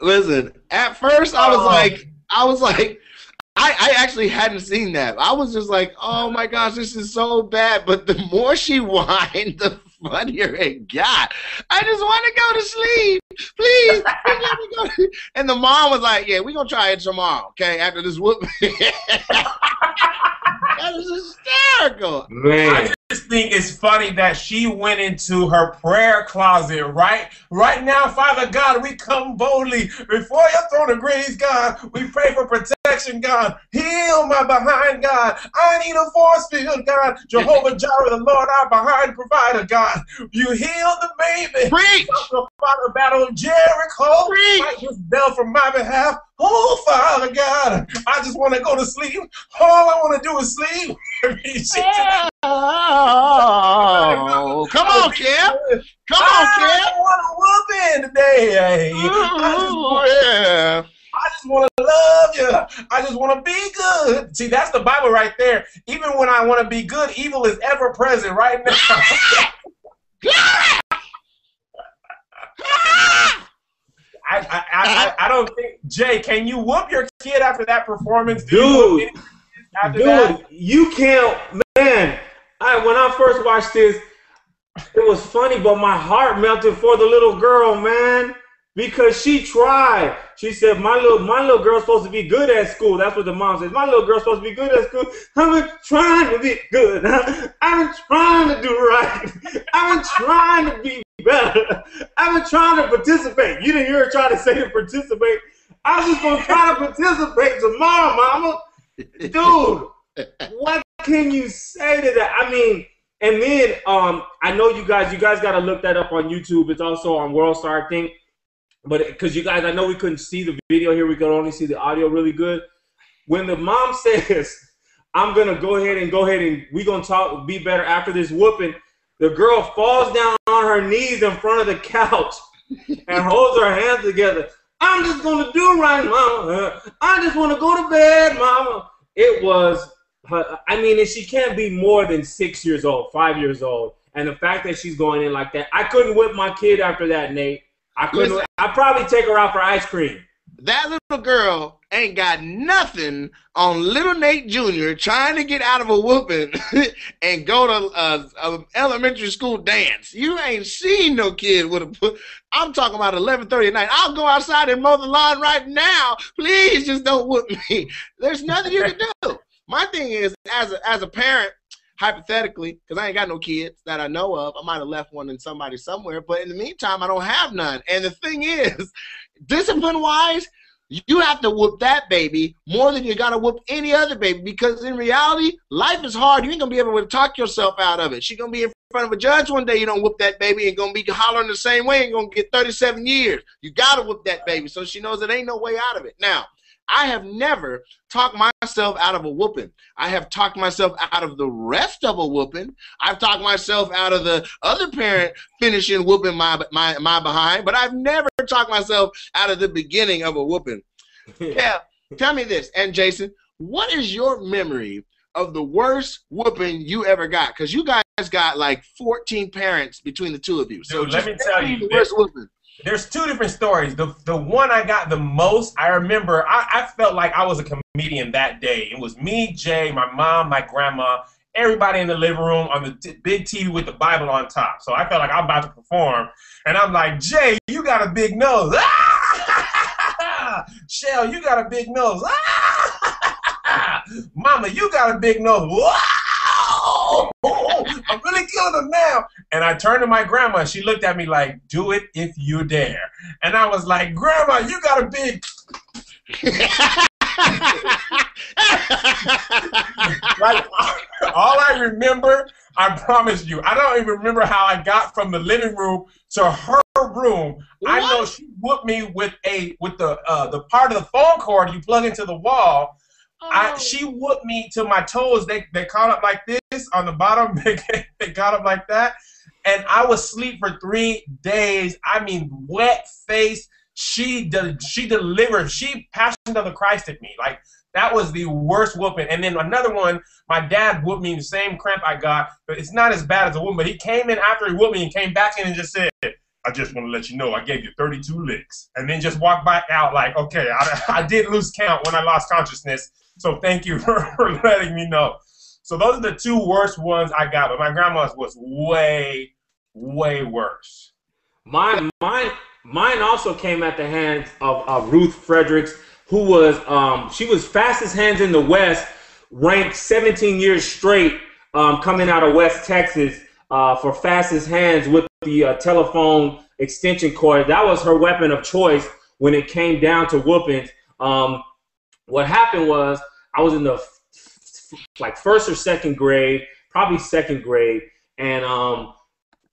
Listen, at first I actually hadn't seen that. I was just like, oh my gosh, this is so bad. But the more she whined, the funnier it got. I just want to go to sleep. Please let me go. And the mom was like, yeah, we're going to try it tomorrow, okay, after this whooping. That is hysterical. Man. I just think it's funny that she went into her prayer closet, right? Right now, Father God, we come boldly before your throne of grace, God. We pray for protection, God. Heal my behind, God. I need a force field, God. Jehovah Jireh, the Lord, our behind provider, God. You healed the baby. Preach. The Father battle of Jericho. Preach. Fight this bell for my behalf. Oh, Father God, I just want to go to sleep. All I want to do is sleep. Oh, come on, Kev. Come on, Kev. I want to whoop in today. I just want to love you. I just want to be good. See, that's the Bible right there. Even when I want to be good, evil is ever present right now. I don't think, Jay, can you whoop your kid after that performance? Dude, you can't, man. When I first watched this, it was funny, but my heart melted for the little girl, man, because she tried. She said, my little girl's supposed to be good at school. That's what the mom says. My little girl's supposed to be good at school. I've been trying to be good. I've been trying to do right. I've been trying to be better. I've been trying to participate. You didn't hear her try to say to participate. I'm just going to try to participate tomorrow, mama. Dude, what can you say to that? I mean, and then I know you guys got to look that up on YouTube. It's also on World Star, I think. But because you guys, I know we couldn't see the video here. We could only see the audio really good. When the mom says, I'm going to go ahead and we're going to talk, be better after this whooping, the girl falls down on her knees in front of the couch and holds her hands together. I'm just going to do right, mama. I just want to go to bed, mama. It was, I mean, and she can't be more than 6 years old, 5 years old. And the fact that she's going in like that, I couldn't whip my kid after that, Nate. I couldn't. Listen, I'd probably take her out for ice cream. That little girl ain't got nothing on little Nate Jr. trying to get out of a whooping and go to a elementary school dance. You ain't seen no kid with a. I'm talking about 11:30 at night. I'll go outside and mow the lawn right now. Please just don't whoop me. There's nothing you can do. My thing is, as a parent, hypothetically, because I ain't got no kids that I know of. I might have left one in somebody somewhere, but in the meantime, I don't have none. And the thing is, discipline-wise, you have to whoop that baby more than you got to whoop any other baby, because in reality, life is hard. You ain't going to be able to talk yourself out of it. She's going to be in front of a judge one day. You don't whoop that baby and going to be hollering the same way and going to get 37 years. You got to whoop that baby so she knows there ain't no way out of it. Now, I have never talked myself out of a whooping. I have talked myself out of the rest of a whooping. I've talked myself out of the other parent finishing whooping my behind, but I've never talked myself out of the beginning of a whooping. Yeah, tell me this, and Jason, what is your memory of the worst whooping you ever got? Because you guys got like 14 parents between the two of you. So dude, let me tell you, the worst whooping. There's two different stories. The one I got the most, I remember, I felt like I was a comedian that day. It was me, Jay, my mom, my grandma, everybody in the living room on the big TV with the Bible on top. So I felt like I'm about to perform. And I'm like, Jay, you got a big nose. Ah! Shell, you got a big nose. Ah! Mama, you got a big nose. Wow! I'm really killing them now. And I turned to my grandma, and she looked at me like, do it if you dare. And I was like, Grandma, you got a big... Like, all I remember, I promise you, I don't even remember how I got from the living room to her room. What? I know she whooped me with the part of the phone cord you plug into the wall. Oh. She whooped me to my toes. They caught up like this on the bottom. They caught up like that. And I was asleep for 3 days. I mean, wet face. She delivered. She passionate of the Christ at me. Like, that was the worst whooping. And then another one, my dad whooped me in the same cramp I got, but it's not as bad as a whooping. But he came in after he whooped me and came back in and just said, I just want to let you know I gave you 32 licks. And then just walk back out like, okay, I did lose count when I lost consciousness. So thank you for letting me know. So those are the two worst ones I got. But my grandma's was way, way worse. Mine also came at the hands of Ruth Fredericks, who was, she was fastest hands in the West, ranked 17 years straight, coming out of West Texas for fastest hands with the telephone extension cord. That was her weapon of choice when it came down to whoopings. What happened was I was in the first or second grade, probably second grade, and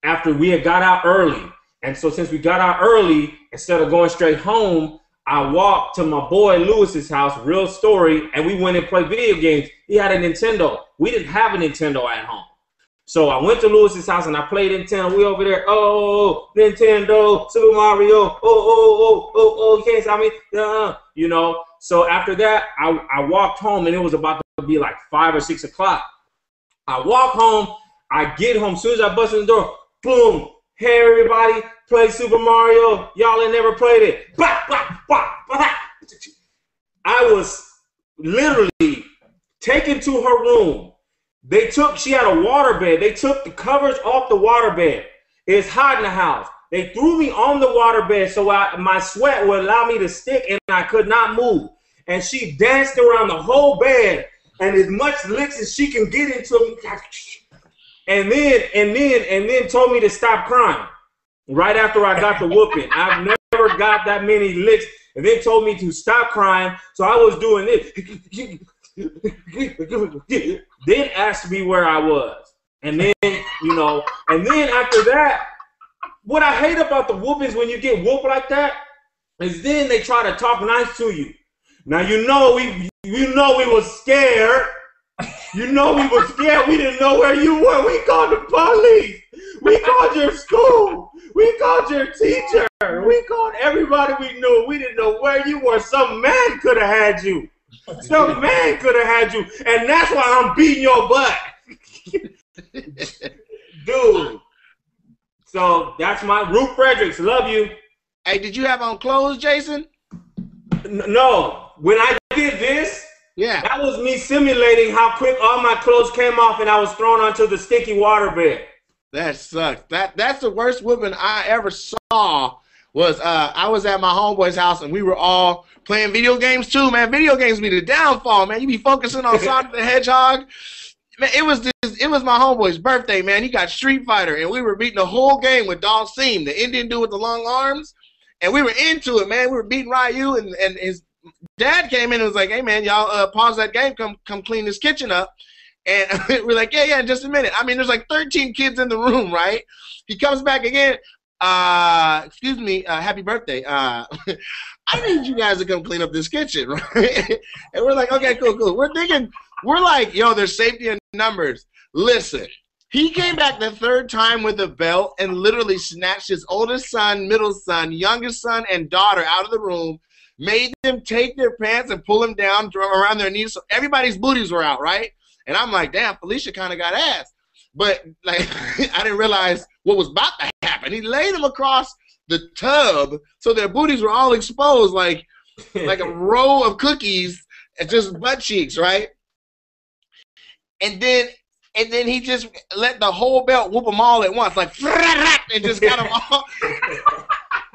after we had got out early, and so since we got out early, instead of going straight home, I walked to my boy Lewis's house, real story, and we went and played video games. He had a Nintendo. We didn't have a Nintendo at home. So I went to Lewis's house and I played Nintendo. We over there, oh, Nintendo, Super Mario, oh, you can't stop me, you know. So after that, I walked home and it was about to be like 5 or 6 o'clock. I walk home, I get home, as soon as I bust in the door, boom, hey everybody, play Super Mario. Y'all ain't never played it. Bah, bah, bah, bah. I was literally taken to her room. She had a water bed. They took the covers off the water bed. It's hot in the house. They threw me on the water bed so my sweat would allow me to stick and I could not move. And she danced around the whole bed and as much licks as she can get into me. And then told me to stop crying right after I got the whooping. I've never got that many licks. And then told me to stop crying. So I was doing this. Then asked me where I was. And then, you know, and then after that, what I hate about the whoopings when you get whooped like that is then they try to talk nice to you. Now we was scared. You know we were scared. We didn't know where you were. We called the police. We called your school. We called your teacher. We called everybody we knew. We didn't know where you were. Some man could have had you. Some man could have had you. And that's why I'm beating your butt. Dude. So that's my Ruth Fredericks. Love you. Hey, did you have on clothes, Jason? No. When I did this, yeah, that was me simulating how quick all my clothes came off and I was thrown onto the sticky water bed. That sucks. That's the worst whooping I ever saw. Was I was at my homeboy's house and we were all playing video games too, man. Video games be the downfall, man. You be focusing on Sonic the Hedgehog. Man, it was my homeboy's birthday, man. He got Street Fighter and we were beating the whole game with Dalsim, the Indian dude with the long arms. And we were into it, man. We were beating Ryu and his dad came in and was like, hey, man, y'all pause that game, come clean this kitchen up. And we're like, yeah, in just a minute. I mean, there's like 13 kids in the room, right? He comes back again. Excuse me, happy birthday. I need you guys to come clean up this kitchen, right? And we're like, okay, cool. We're like, yo, there's safety in numbers. Listen, he came back the third time with a belt and literally snatched his oldest son, middle son, youngest son, and daughter out of the room, made them take their pants and pull them down around their knees so everybody's booties were out, right? And I'm like, damn, Felicia kind of got ass. But, like, I didn't realize what was about to happen. He laid them across the tub so their booties were all exposed like a row of cookies and just butt cheeks, right? And then he just let the whole belt whoop them all at once, like, and just got them all.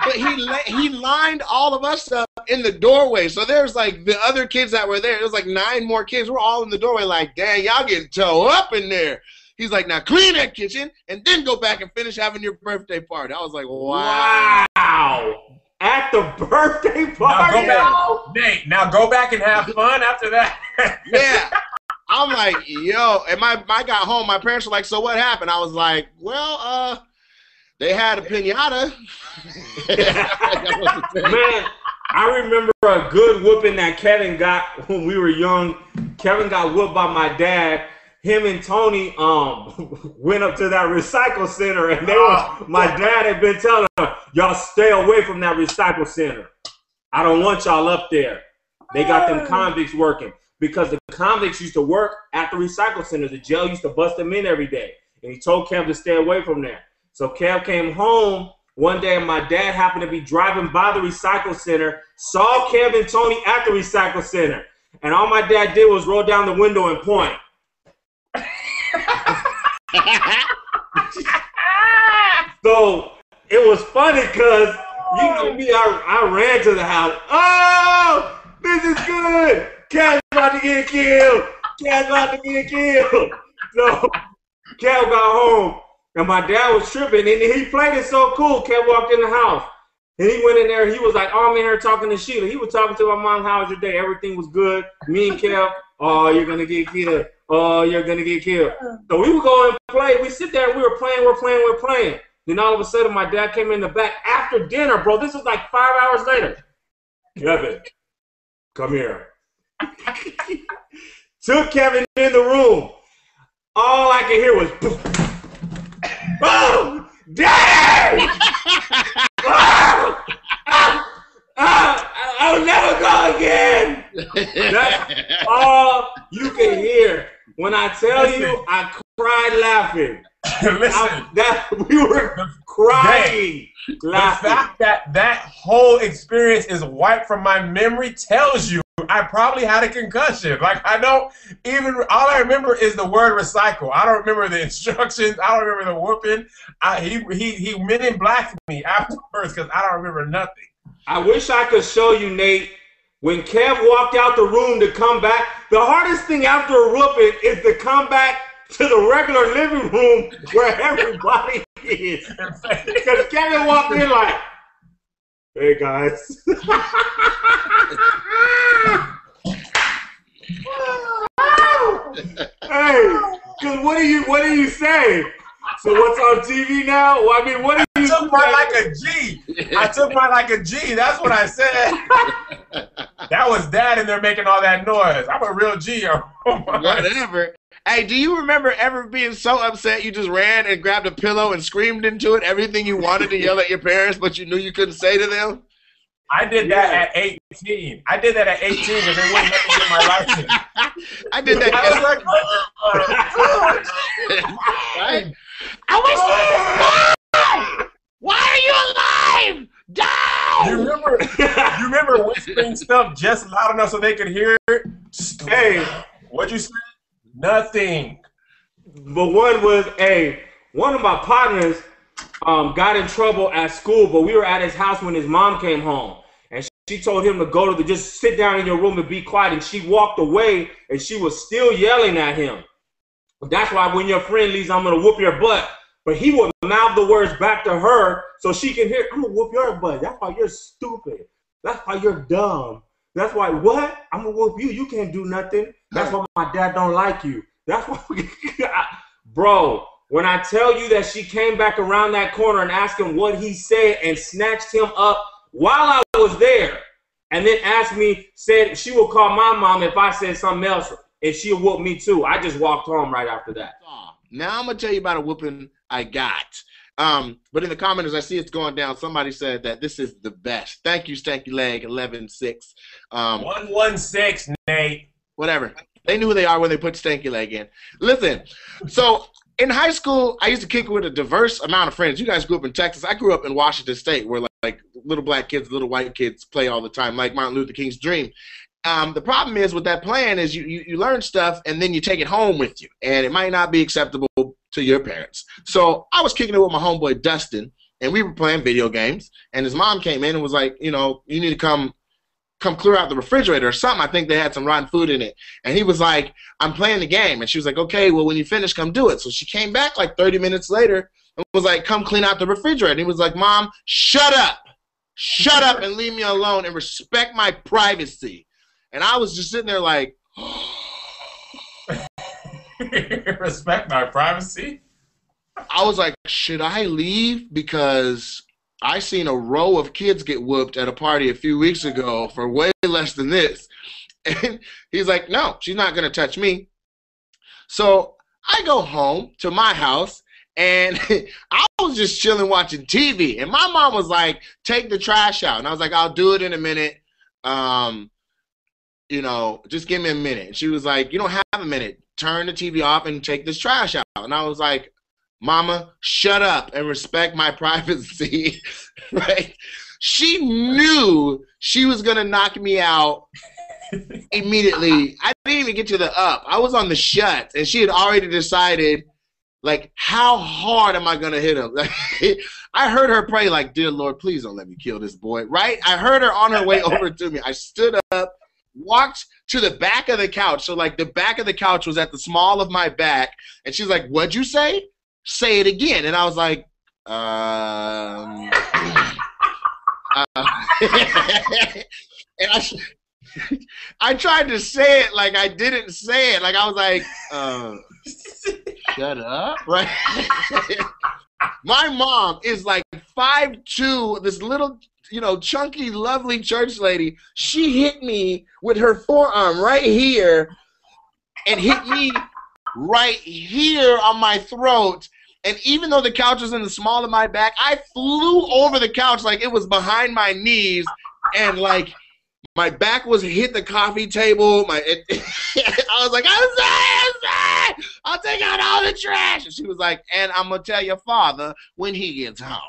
But he lined all of us up in the doorway. So there's like the other kids that were there. There was like 9 more kids. We're all in the doorway like, dang, y'all getting toe up in there. He's like, now clean that kitchen and then go back and finish having your birthday party. I was like, wow. At the birthday party? Now go back and have fun after that. Yeah. I'm like, yo. And I got home. My parents were like, so what happened? I was like, well, they had a piñata. Man, I remember a good whooping that Kevin got when we were young. Kevin got whooped by my dad. Him and Tony went up to that recycle center, and my dad had been telling them, y'all stay away from that recycle center. I don't want y'all up there. They got them convicts working because the convicts used to work at the recycle center. The jail used to bust them in every day, and he told Kev to stay away from there. So Kev came home One day, my dad happened to be driving by the recycle center, saw Kev and Tony at the recycle center, and all my dad did was roll down the window and point. So it was funny because you know me, I ran to the house. Oh, this is good. Kev's about to get killed. Kev's about to get killed. So Kev got home, and my dad was tripping, and he played it so cool. Kev walked in the house, and he went in there. He was like, "Oh, I'm in here talking to Sheila." He was talking to my mom. How was your day? Everything was good. Me and Kev, oh, you're gonna get killed. Oh, you're gonna get killed. So we would go and play. We sit there and we were playing. Then all of a sudden, my dad came in the back after dinner, bro. This was like 5 hours later. Kevin, come here. Took Kevin in the room. All I could hear was, "Oh, Dad! I'll never go again." That's all you can hear. When I tell you, I cried laughing. Listen, We were crying laughing. The fact that that whole experience is wiped from my memory tells you I probably had a concussion. Like, I don't even, all I remember is the word recycle. I don't remember the instructions. I don't remember the whooping. He men in blacked me afterwards because I don't remember nothing. I wish I could show you, Nate, when Kev walked out the room to come back. The hardest thing after a whooping is to come back to the regular living room where everybody is. Because Kevin walked in like, "Hey, guys." Hey, because what do you say? So what's on TV now? Well, I mean, what do you I took mine like a G. I took mine like a G. That's what I said. That was Dad in there making all that noise. I'm a real G. Whatever. Hey, do you remember ever being so upset you just ran and grabbed a pillow and screamed into it everything you wanted to yell at your parents, but you knew you couldn't say to them? I did that at 18. I did that at 18 because they wouldn't let me get my license. I did that. I was like, I was. Why are you alive? Die! You remember whispering stuff just loud enough so they could hear it? Hey, what'd you say? Nothing. But one of my partners got in trouble at school, but we were at his house when his mom came home. And she told him to go to just sit down in your room and be quiet. And she walked away, and she was still yelling at him. That's why when your friend leaves, "I'm going to whoop your butt." But he would mouth the words back to her so she can hear, "I'm going to whoop your butt. That's why you're stupid. That's why you're dumb. That's why," what? "I'm going to whoop you. You can't do nothing. That's why my dad don't like you. That's why." Bro, when I tell you that she came back around that corner and asked him what he said and snatched him up while I was there, and then said she would call my mom if I said something else, and she'll whoop me too. I just walked home right after that. Now I'm going to tell you about a whooping I got. But in the comments, I see it's going down. Somebody said that this is the best. Thank you, Stanky Leg 11-6. 116, Nate. Whatever. They knew who they are when they put Stanky Leg in. Listen, so in high school, I used to kick with a diverse amount of friends. You guys grew up in Texas. I grew up in Washington State, where like little black kids, little white kids play all the time, like Martin Luther King's dream. The problem is with that plan is you learn stuff and then you take it home with you, and it might not be acceptable to your parents. So I was kicking it with my homeboy Dustin, and we were playing video games, and his mom came in and was like, you know, "You need to come clear out the refrigerator or something. I think they had some rotten food in it." And he was like, "I'm playing the game." And she was like, "Okay, well, when you finish, come do it." So she came back like 30 minutes later and was like, "Come clean out the refrigerator." And he was like, "Mom, shut up. Shut up and leave me alone and respect my privacy." And I was just sitting there like, respect my privacy? I was like, should I leave? Because I seen a row of kids get whooped at a party a few weeks ago for way less than this. And he's like, "No, she's not going to touch me." So I go home to my house, and I was just chilling watching TV. And my mom was like, "Take the trash out." And I was like, "I'll do it in a minute. You know, just give me a minute." And she was like, "You don't have a minute. Turn the TV off and take this trash out." And I was like, Mama, shut up and respect my privacy, right? She knew she was going to knock me out immediately. I didn't even get to the up. I was on the shut, and she had already decided, like, how hard am I going to hit him? I heard her pray, like, dear Lord, please don't let me kill this boy, right? I heard her on her way over to me. I stood up, walked to the back of the couch. So, like, the back of the couch was at the small of my back. And she's like, what'd you say? Say it again. And I was like, and I tried to say it like I didn't say it. Like I was like, shut up, right? My mom is like 5'2", this little, chunky, lovely church lady. She hit me with her forearm right here and hit me right here on my throat. And even though the couch was in the small of my back, I flew over the couch like it was behind my knees, and like my back was hit the coffee table. I was like, I'm sorry. I'll take out all the trash. And she was like, and I'm gonna tell your father when he gets home.